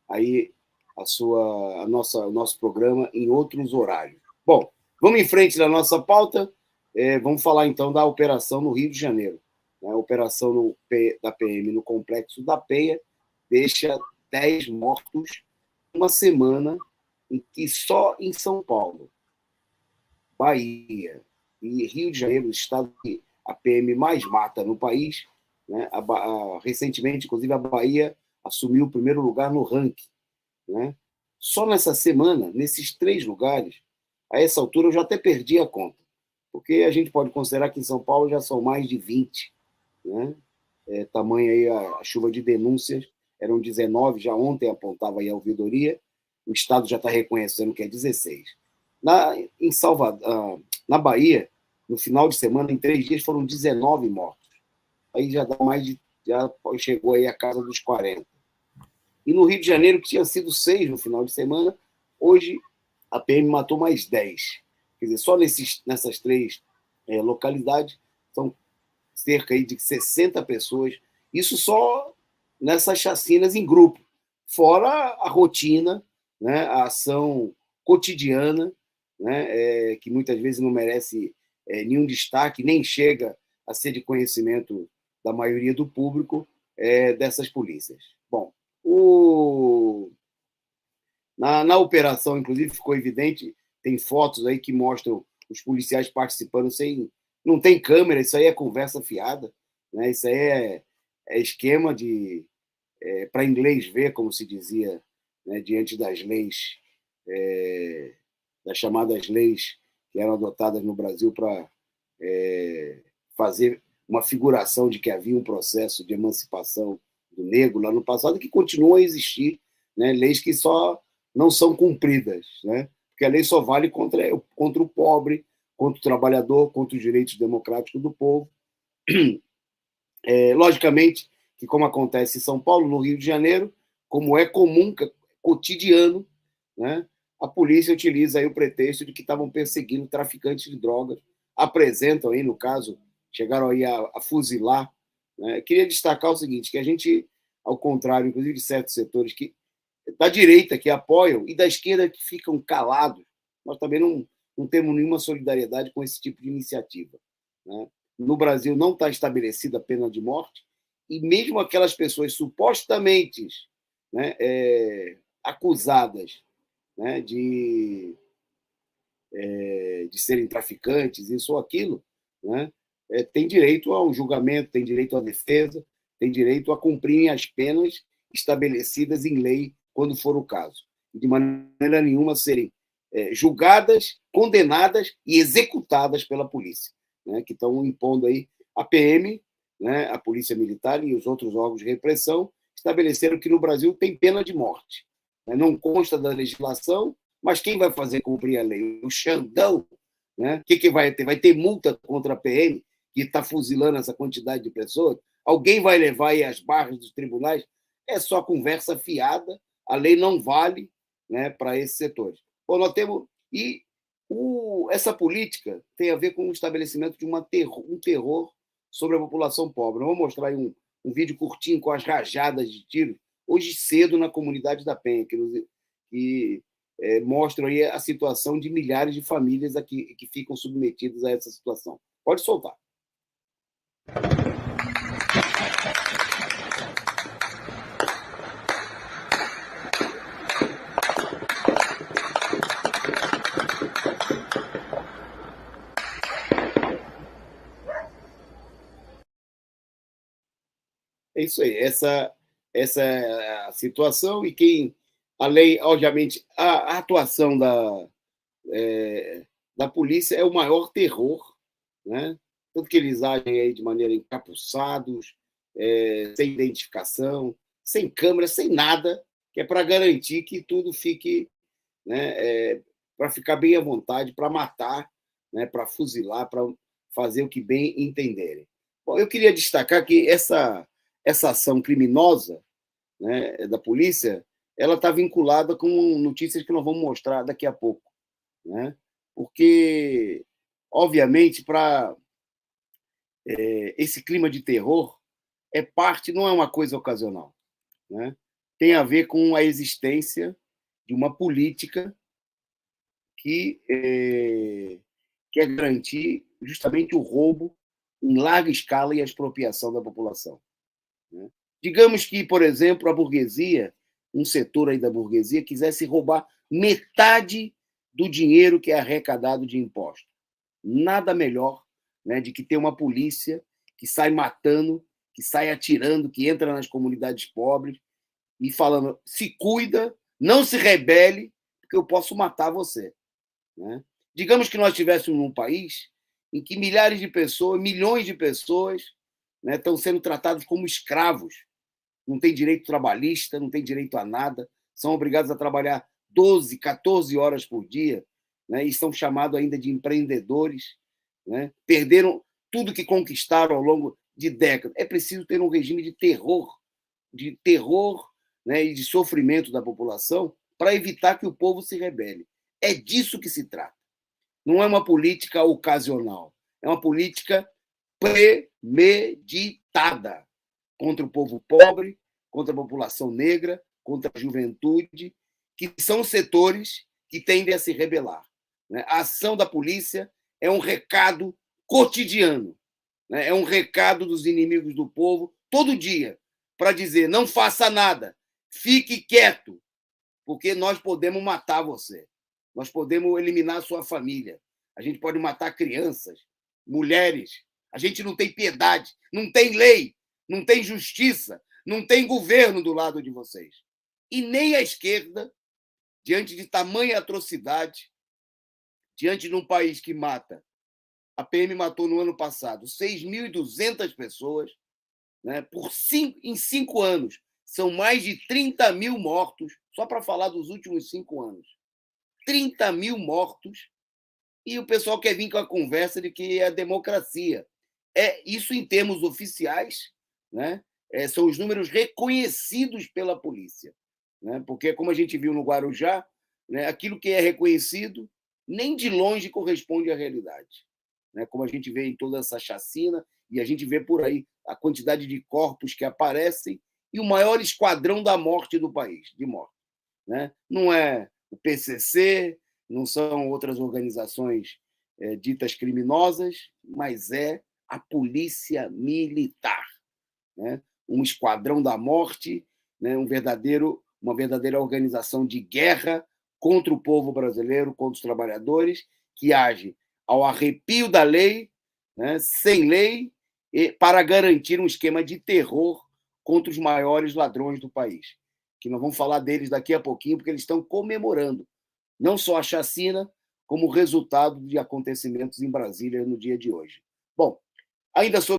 aí o nosso programa em outros horários. Bom, vamos em frente na nossa pauta. Vamos falar, então, da operação no Rio de Janeiro. A operação da PM no Complexo da Penha deixa 10 mortos uma semana em que só em São Paulo, Bahia e Rio de Janeiro, o estado que a PM mais mata no país, né? Recentemente, inclusive, a Bahia assumiu o primeiro lugar no ranking. Né? Só nessa semana, nesses 3 lugares, a essa altura eu já até perdi a conta, porque a gente pode considerar que em São Paulo já são mais de 20. Né? Tamanho aí a chuva de denúncias, eram 19, já ontem apontava aí a ouvidoria, o Estado já está reconhecendo que é 16. Em Salvador, na Bahia, no final de semana, em 3 dias, foram 19 mortos. Aí já dá já chegou aí a casa dos 40. E no Rio de Janeiro, que tinha sido 6 no final de semana, hoje a PM matou mais 10. Quer dizer, só nessas 3 localidades, são cerca aí de 60 pessoas. Isso só nessas chacinas em grupo. Fora a rotina, né, a ação cotidiana, né, que muitas vezes não merece nenhum destaque, nem chega a ser de conhecimento da maioria do público dessas polícias. Bom, na operação, inclusive, ficou evidente, tem fotos aí que mostram os policiais participando sem... Não tem câmera, isso aí é conversa fiada, né? Isso aí é esquema para inglês ver, como se dizia, né, diante das leis, das chamadas leis que eram adotadas no Brasil para fazer uma figuração de que havia um processo de emancipação do negro lá no passado, que continua a existir, né? Leis que só não são cumpridas, né? Porque a lei só vale contra o pobre, contra o trabalhador, contra os direitos democráticos do povo. Logicamente que, como acontece em São Paulo, no Rio de Janeiro, como é comum, cotidiano, né, a polícia utiliza aí o pretexto de que estavam perseguindo traficantes de drogas, apresentam aí, no caso, chegaram aí a fuzilar. Né? Queria destacar o seguinte, que a gente, ao contrário, inclusive de certos setores que da direita que apoiam e da esquerda que ficam calados, nós também não temos nenhuma solidariedade com esse tipo de iniciativa. Né? No Brasil não está estabelecida a pena de morte e mesmo aquelas pessoas supostamente, né, acusadas, né, de serem traficantes, isso ou aquilo, né, tem direito ao julgamento, tem direito à defesa, tem direito a cumprirem as penas estabelecidas em lei quando for o caso. E de maneira nenhuma serem julgadas, condenadas e executadas pela polícia, né, que estão impondo aí a PM, né, a Polícia Militar e os outros órgãos de repressão estabeleceram que no Brasil tem pena de morte. Né, não consta da legislação, mas quem vai fazer cumprir a lei? O Xandão. Né? O que vai ter? Vai ter multa contra a PM, que está fuzilando essa quantidade de pessoas? Alguém vai levar aí as barras dos tribunais? É só conversa fiada, a lei não vale, né, para esses setores. Bom, nós temos... E essa política tem a ver com o estabelecimento de um terror sobre a população pobre. Eu vou mostrar aí um vídeo curtinho com as rajadas de tiro, hoje cedo na comunidade da Penha, que mostram aí a situação de milhares de famílias aqui que ficam submetidas a essa situação. Pode soltar. É isso aí. Essa é a situação e a lei, obviamente, a atuação da polícia é o maior terror, né? Tanto que eles agem aí de maneira encapuçados, sem identificação, sem câmera, sem nada, que é para garantir que tudo fique, né, para ficar bem à vontade, para matar, né, para fuzilar, para fazer o que bem entenderem. Bom, eu queria destacar que essa ação criminosa, né, da polícia, ela está vinculada com notícias que nós vamos mostrar daqui a pouco. Né? Porque, obviamente, para esse clima de terror não é uma coisa ocasional. Né? tem a ver com a existência de uma política que quer garantir justamente o roubo em larga escala e a expropriação da população, né? Digamos que, por exemplo, a burguesia, um setor aí da burguesia, quisesse roubar metade do dinheiro que é arrecadado de impostos. Nada melhor, né, de que ter uma polícia que sai matando, que sai atirando, que entra nas comunidades pobres e falando: se cuida, não se rebele, porque eu posso matar você, né? Digamos que nós estivéssemos num país em que milhares de pessoas, milhões de pessoas, né, estão sendo tratados como escravos, não têm direito trabalhista, não têm direito a nada, são obrigados a trabalhar 12, 14 horas por dia, né, e são chamados ainda de empreendedores, né, perderam tudo que conquistaram ao longo de décadas. É preciso ter um regime de terror, né, e de sofrimento da população para evitar que o povo se rebele. É disso que se trata. Não é uma política ocasional, é uma política premeditada contra o povo pobre, contra a população negra, contra a juventude, que são setores que tendem a se rebelar, né? A ação da polícia é um recado cotidiano, né? É um recado dos inimigos do povo todo dia para dizer: não faça nada, fique quieto, porque nós podemos matar você, nós podemos eliminar a sua família, a gente pode matar crianças, mulheres, a gente não tem piedade, não tem lei, não tem justiça, não tem governo do lado de vocês. E nem a esquerda, diante de tamanha atrocidade, diante de um país que mata, a PM matou no ano passado 6.200 pessoas, né, em 5 anos. São mais de 30 mil mortos, só para falar dos últimos 5 anos. 30 mil mortos, e o pessoal quer vir com a conversa de que é a democracia. Isso em termos oficiais, né? São os números reconhecidos pela polícia, né? Porque, como a gente viu no Guarujá, né, aquilo que é reconhecido nem de longe corresponde à realidade, né? Como a gente vê em toda essa chacina, e a gente vê por aí a quantidade de corpos que aparecem e o maior esquadrão da morte do país, de morte, né? Não é o PCC, não são outras organizações ditas criminosas, mas é a polícia militar, né? Um esquadrão da morte, né? Uma verdadeira organização de guerra contra o povo brasileiro, contra os trabalhadores, que age ao arrepio da lei, né? Sem lei, para garantir um esquema de terror contra os maiores ladrões do país, que nós vamos falar deles daqui a pouquinho, porque eles estão comemorando não só a chacina, como o resultado de acontecimentos em Brasília no dia de hoje. Bom, ainda sobre